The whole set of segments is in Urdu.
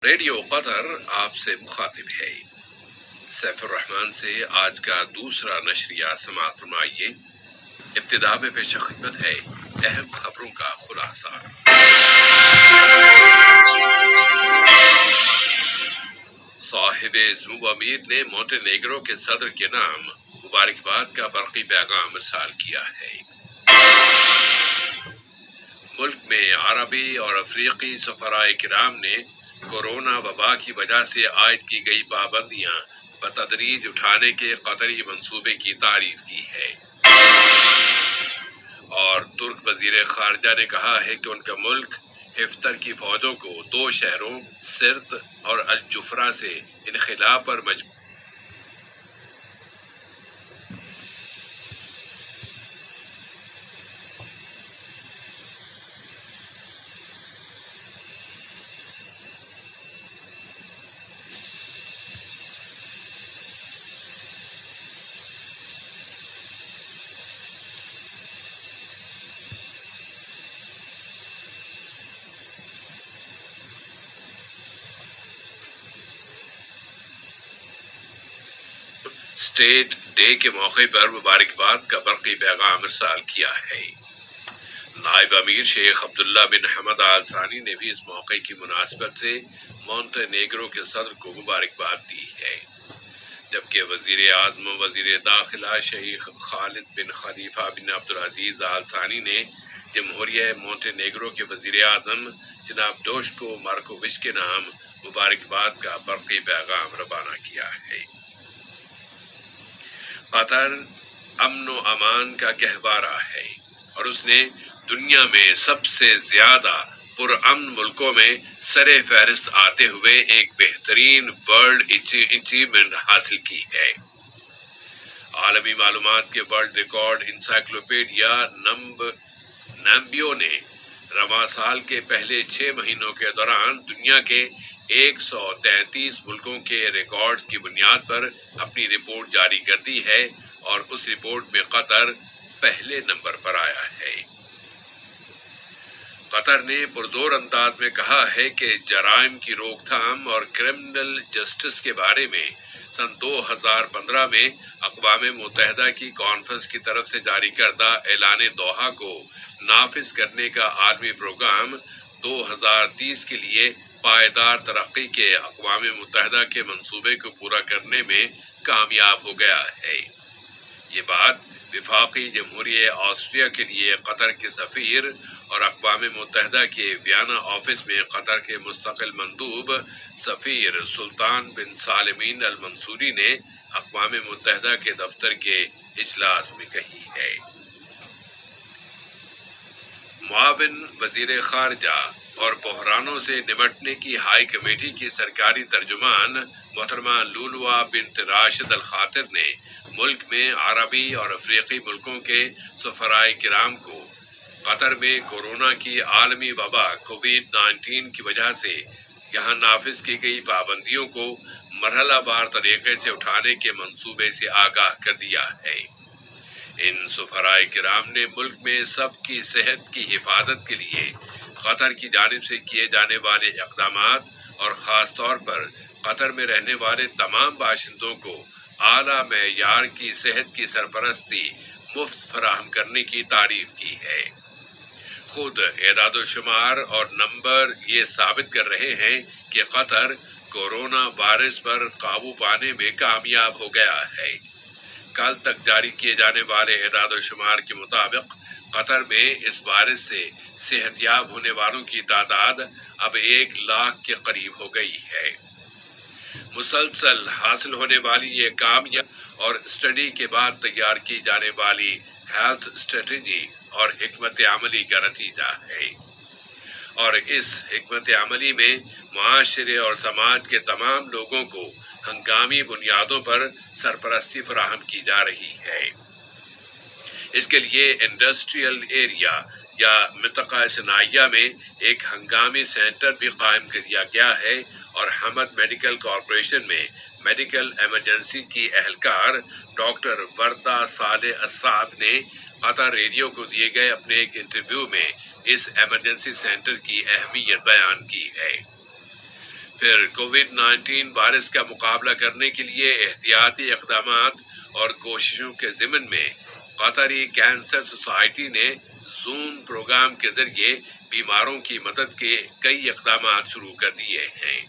ریڈیو قطر آپ سے مخاطب ہے۔ سیف الرحمان سے آج کا دوسرا نشریہ سماعت فرمائیے۔ ابتدا میں پیش خدمت ہے اہم خبروں کا خلاصہ۔ صاحب سمو امیر نے مونٹے نیگرو کے صدر کے نام مبارکباد کا برقی پیغام ارسال کیا ہے۔ ملک میں عربی اور افریقی سفرائے کرام نے کورونا وبا کی وجہ سے عائد کی گئی پابندیاں بتدریج اٹھانے کے قطری منصوبے کی تعریف کی ہے۔ اور ترک وزیر خارجہ نے کہا ہے کہ ان کا ملک ہفتر کی فوجوں کو 2 شہروں سرت اور الجفرا سے انخلا پر مجبور اسٹیٹ ڈے کے موقع پر مبارکباد کا برقی پیغام ارسال کیا ہے۔ نائب امیر شیخ عبداللہ بن حمد آل ثانی نے بھی اس موقع کی مناسبت سے مونٹے نیگرو کے صدر کو مبارکباد دی ہے، جبکہ وزیر اعظم و وزیر داخلہ شیخ خالد بن خلیفہ بن عبدالعزیز آل ثانی نے جمہوریہ مونٹے نیگرو کے وزیر اعظم جناب ڈوشکو مارکووچ کے نام مبارکباد کا برقی پیغام روانہ کیا ہے۔ قطر امن و امان کا گہوارہ ہے اور اس نے دنیا میں سب سے زیادہ پرامن ملکوں میں سر فہرست آتے ہوئے ایک بہترین ورلڈ اچیومنٹ حاصل کی ہے۔ عالمی معلومات کے ورلڈ ریکارڈ انسائکلوپیڈیا نمبیو نے رواں سال کے پہلے 6 مہینوں کے دوران دنیا کے 133 ملکوں کے ریکارڈز کی بنیاد پر اپنی رپورٹ جاری کر دی ہے اور اس رپورٹ میں قطر پہلے نمبر پر آیا ہے۔ قطر نے پرزور انداز میں کہا ہے کہ جرائم کی روک تھام اور کرمنل جسٹس کے بارے میں سن 2015 میں اقوام متحدہ کی کانفرنس کی طرف سے جاری کردہ اعلان دوحہ کو نافذ کرنے کا عالمی پروگرام 2030 کے لیے پائیدار ترقی کے اقوام متحدہ کے منصوبے کو پورا کرنے میں کامیاب ہو گیا ہے۔ یہ بات وفاقی جمہوریہ آسٹریا کے لیے قطر کے سفیر اور اقوام متحدہ کے ویانا آفس میں قطر کے مستقل مندوب سفیر سلطان بن سالمین المنصوری نے اقوام متحدہ کے دفتر کے اجلاس میں کہی ہے۔ معاون وزیر خارجہ اور بحرانوں سے نمٹنے کی ہائی کمیٹی کی سرکاری ترجمان محترمہ لولوا بنت راشد الخاطر نے ملک میں عربی اور افریقی ملکوں کے سفرائے کرام کو قطر میں کورونا کی عالمی وبا کووڈ-19 کی وجہ سے یہاں نافذ کی گئی پابندیوں کو مرحلہ وار طریقے سے اٹھانے کے منصوبے سے آگاہ کر دیا ہے۔ ان سفرائے کرام نے ملک میں سب کی صحت کی حفاظت کے لیے قطر کی جانب سے کیے جانے والے اقدامات اور خاص طور پر قطر میں رہنے والے تمام باشندوں کو اعلیٰ معیار کی صحت کی سرپرستی مفت فراہم کرنے کی تعریف کی ہے۔ خود اعداد و شمار اور نمبر یہ ثابت کر رہے ہیں کہ قطر کورونا وائرس پر قابو پانے میں کامیاب ہو گیا ہے۔ کل تک جاری کیے جانے والے اعداد و شمار کے مطابق قطر میں اس وائرس سے صحت یاب ہونے والوں کی تعداد اب 1 لاکھ کے قریب ہو گئی ہے۔ مسلسل حاصل ہونے والی یہ کامیاب اور اسٹڈی کے بعد تیار کی جانے والی ہیلتھ اسٹریٹجی اور حکمت عملی کا نتیجہ ہے، اور اس حکمت عملی میں معاشرے اور سماج کے تمام لوگوں کو ہنگامی بنیادوں پر سرپرستی فراہم کی جا رہی ہے۔ اس کے لیے انڈسٹریل ایریا یا منطقہ صناعیہ میں ایک ہنگامی سینٹر بھی قائم کر دیا گیا ہے، اور حمد میڈیکل کارپوریشن میں میڈیکل ایمرجنسی کی اہلکار ڈاکٹر وردہ صالح السعد نے قطر ریڈیو کو دیے گئے اپنے ایک انٹرویو میں اس ایمرجنسی سینٹر کی اہمیت بیان کی ہے۔ پھر کووڈ-19 وائرس کا مقابلہ کرنے کے لیے احتیاطی اقدامات اور کوششوں کے ضمن میں قطری کینسر سوسائٹی نے زوم پروگرام کے ذریعے بیماروں کی مدد کے کئی اقدامات شروع کر دیے ہیں۔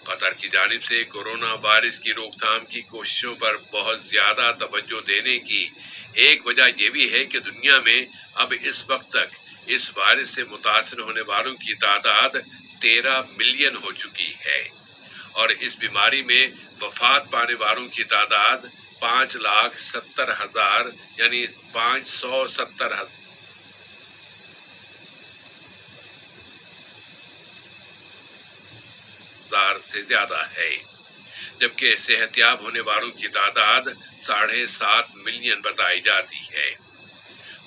قطر کی جانب سے کورونا وائرس کی روک تھام کی کوششوں پر بہت زیادہ توجہ دینے کی ایک وجہ یہ بھی ہے کہ دنیا میں اب اس وقت تک اس وائرس سے متاثر ہونے والوں کی تعداد 13 ملین ہو چکی ہے اور اس بیماری میں وفات پانے والوں کی تعداد 5,70,000 یعنی 570,000 سے زیادہ ہے، جبکہ صحت یاب ہونے والوں کی تعداد 7.5 ملین بتائی جاتی ہے۔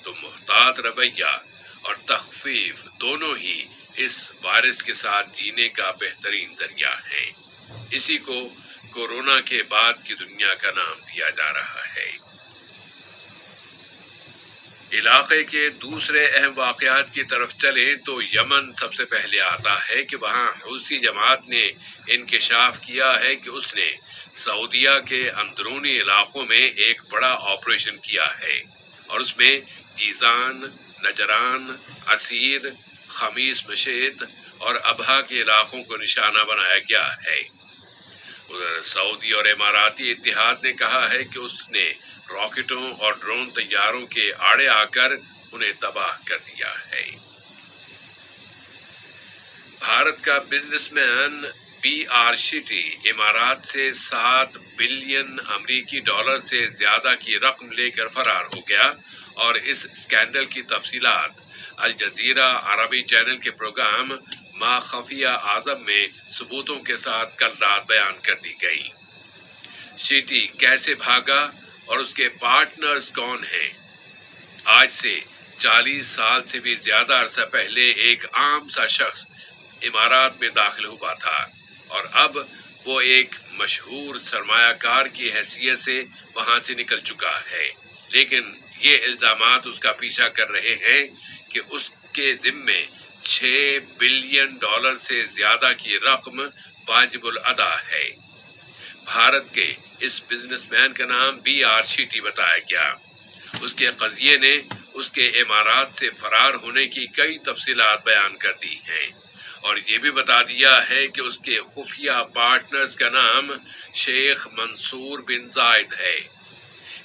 تو محتاط رویہ اور تخفیف دونوں ہی اس وائرس کے ساتھ جینے کا بہترین ذریعہ ہے۔ اسی کو کورونا کے بعد کی دنیا کا نام دیا جا رہا ہے۔ علاقے کے دوسرے اہم واقعات کی طرف چلیں تو یمن سب سے پہلے آتا ہے کہ وہاں حوثی جماعت نے انکشاف کیا ہے کہ اس نے سعودیہ کے اندرونی علاقوں میں ایک بڑا آپریشن کیا ہے اور اس میں جیزان، نجران، عسیر، خمیس مشیط اور ابہا کے علاقوں کو نشانہ بنایا گیا ہے۔ ادھر سعودی اور اماراتی اتحاد نے کہا ہے کہ اس نے راکٹوں اور ڈرون طیاروں کے آڑے آ کر انہیں تباہ کر دیا ہے۔ بھارت کا بزنس مین PR شیٹی امارات سے 7 بلین امریکی ڈالر سے زیادہ کی رقم لے کر فرار ہو گیا اور اس اسکینڈل کی تفصیلات الجزیرہ عربی چینل کے پروگرام ما خفیہ اعظم میں ثبوتوں کے ساتھ کل رات بیان کر دی گئی۔ شیٹی کیسے بھاگا اور اس کے پارٹنرز کون ہیں؟ آج سے 40 سال سے بھی زیادہ عرصہ پہلے ایک عام سا شخص امارات میں داخل ہوا تھا اور اب وہ ایک مشہور سرمایہ کار کی حیثیت سے وہاں سے نکل چکا ہے، لیکن یہ الزامات اس کا پیچھا کر رہے ہیں کہ اس کے ذمے 6 بلین ڈالر سے زیادہ کی رقم واجب الادا ہے۔ بھارت کے اس بزنس مین کا نام PR شیٹی بتایا گیا۔ اس کے قضیے نے اس کے امارات سے فرار ہونے کی کئی تفصیلات بیان کر دی ہیں اور یہ بھی بتا دیا ہے کہ اس کے خفیہ پارٹنرز کا نام شیخ منصور بن زائد ہے۔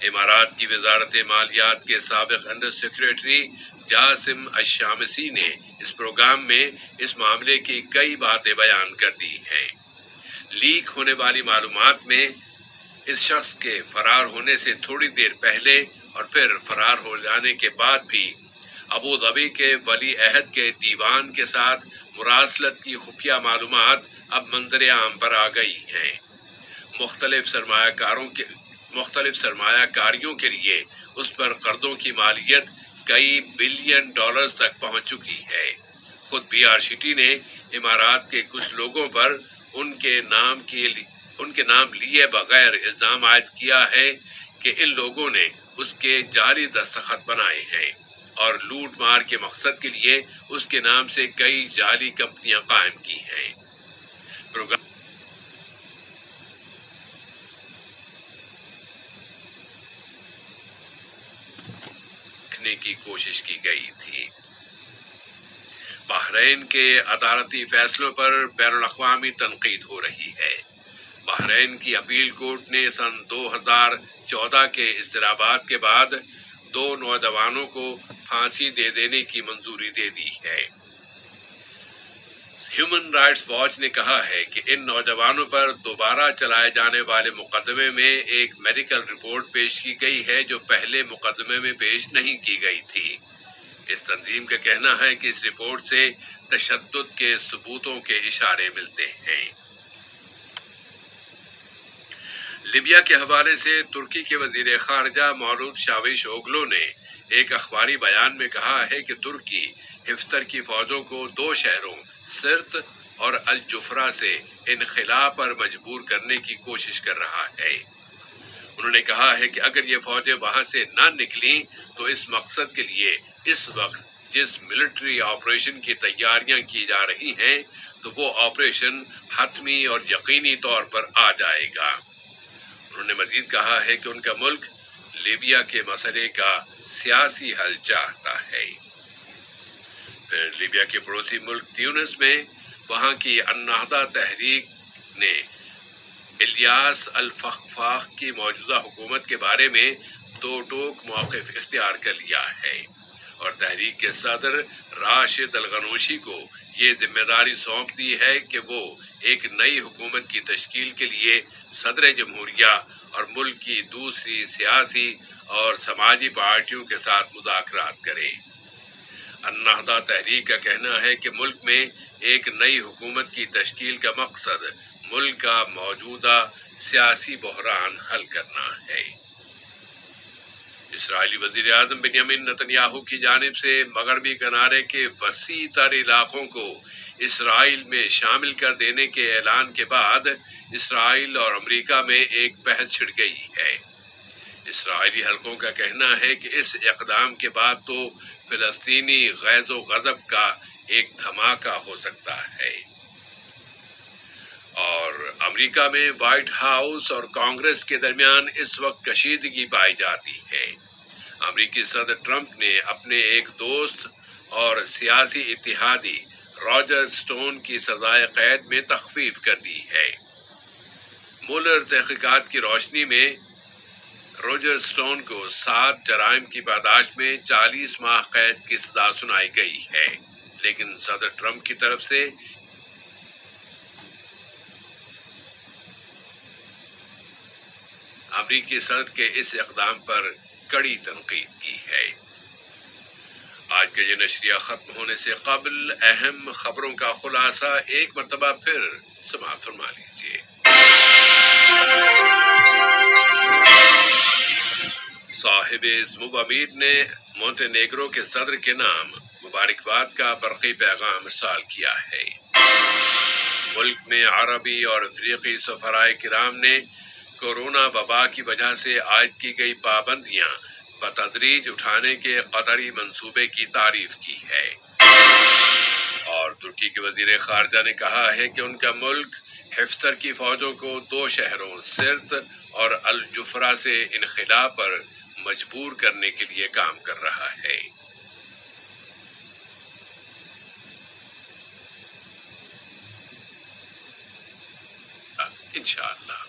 امارات کی وزارت مالیات کے سابق انڈر سیکریٹری جاسم الشامسی نے اس پروگرام میں اس معاملے کی کئی باتیں بیان کر دی ہیں۔ لیک ہونے والی معلومات میں اس شخص کے فرار ہونے سے تھوڑی دیر پہلے اور پھر فرار ہو جانے کے بعد بھی ابوظبی کے ولی عہد کے دیوان کے ساتھ مراسلت کی خفیہ معلومات اب منظر عام پر آ گئی ہیں۔ مختلف سرمایہ کاریوں کے لیے اس پر قرضوں کی مالیت کئی بلین ڈالرز تک پہنچ چکی ہے۔ خود PR شیٹی نے امارات کے کچھ لوگوں پر ان کے نام لیے بغیر الزام عائد کیا ہے کہ ان لوگوں نے اس کے جعلی دستخط بنائے ہیں اور لوٹ مار کے مقصد کے لیے اس کے نام سے کئی جعلی کمپنیاں قائم کی ہیں۔ پروگرام رکھنے کی کوشش کی گئی تھی۔ بحرین کے عدالتی فیصلوں پر بین الاقوامی تنقید ہو رہی ہے۔ بحرین کی اپیل کورٹ نے سن 2014 کے اضطرابات کے بعد 2 نوجوانوں کو پھانسی دے دینے کی منظوری دے دی ہے۔ ہیومن رائٹس واچ نے کہا ہے کہ ان نوجوانوں پر دوبارہ چلائے جانے والے مقدمے میں ایک میڈیکل رپورٹ پیش کی گئی ہے جو پہلے مقدمے میں پیش نہیں کی گئی تھی۔ اس تنظیم کا کہنا ہے کہ اس رپورٹ سے تشدد کے ثبوتوں کے اشارے ملتے ہیں۔ لیبیا کے حوالے سے ترکی کے وزیر خارجہ مولود چاوش اوغلو نے ایک اخباری بیان میں کہا ہے کہ ترکی حفتر کی فوجوں کو 2 شہروں سرت اور الجفرا سے انخلا پر مجبور کرنے کی کوشش کر رہا ہے۔ انہوں نے کہا ہے کہ اگر یہ فوجیں وہاں سے نہ نکلیں تو اس مقصد کے لیے اس وقت جس ملٹری آپریشن کی تیاریاں کی جا رہی ہیں تو وہ آپریشن حتمی اور یقینی طور پر آ جائے گا۔ انہوں نے مزید کہا ہے کہ ان کا ملک لیبیا کے مسئلے کا سیاسی حل چاہتا ہے۔ پھر لیبیا کے پڑوسی ملک تیونس میں وہاں کی النہضہ تحریک نے الیاس الفخفاق کی موجودہ حکومت کے بارے میں دو ٹوک موقف اختیار کر لیا ہے اور تحریک کے صدر راشد الغنوشی کو یہ ذمہ داری سونپ دی ہے کہ وہ ایک نئی حکومت کی تشکیل کے لیے صدر جمہوریہ اور ملک کی دوسری سیاسی اور سماجی پارٹیوں کے ساتھ مذاکرات کرے۔ النہضہ تحریک کا کہنا ہے کہ ملک میں ایک نئی حکومت کی تشکیل کا مقصد ملک کا موجودہ سیاسی بحران حل کرنا ہے۔ اسرائیلی وزیر اعظم بنیامین نتنیاہو کی جانب سے مغربی کنارے کے وسیع تر علاقوں کو اسرائیل میں شامل کر دینے کے اعلان کے بعد اسرائیل اور امریکہ میں ایک بحث چھڑ گئی ہے۔ اسرائیلی حلقوں کا کہنا ہے کہ اس اقدام کے بعد تو فلسطینی غیظ و غضب کا ایک دھماکہ ہو سکتا ہے، اور امریکہ میں وائٹ ہاؤس اور کانگریس کے درمیان اس وقت کشیدگی پائی جاتی ہے۔ امریکی صدر ٹرمپ نے اپنے ایک دوست اور سیاسی اتحادی راجر سٹون کی سزائے قید میں تخفیف کر دی ہے۔ مولر تحقیقات کی روشنی میں راجر سٹون کو 7 جرائم کی پاداش میں 40 ماہ قید کی سزا سنائی گئی ہے، لیکن صدر ٹرمپ کی طرف سے امریکی صدر کے اس اقدام پر کڑی تنقید کی ہے۔ آج کا یہ نشریہ ختم ہونے سے قبل اہم خبروں کا خلاصہ ایک مرتبہ پھر سماعت فرما لیجیے۔ صاحب سمو امیر نے مونٹینیگرو کے صدر کے نام مبارکباد کا برقی پیغام ارسال کیا ہے۔ ملک میں عربی اور افریقی سفرائے کرام نے کورونا وبا کی وجہ سے عائد کی گئی پابندیاں بتدریج اٹھانے کے قطری منصوبے کی تعریف کی ہے، اور ترکی کے وزیر خارجہ نے کہا ہے کہ ان کا ملک حفتر کی فوجوں کو 2 شہروں سرت اور الجفرا سے انخلا پر مجبور کرنے کے لیے کام کر رہا ہے۔ انشاءاللہ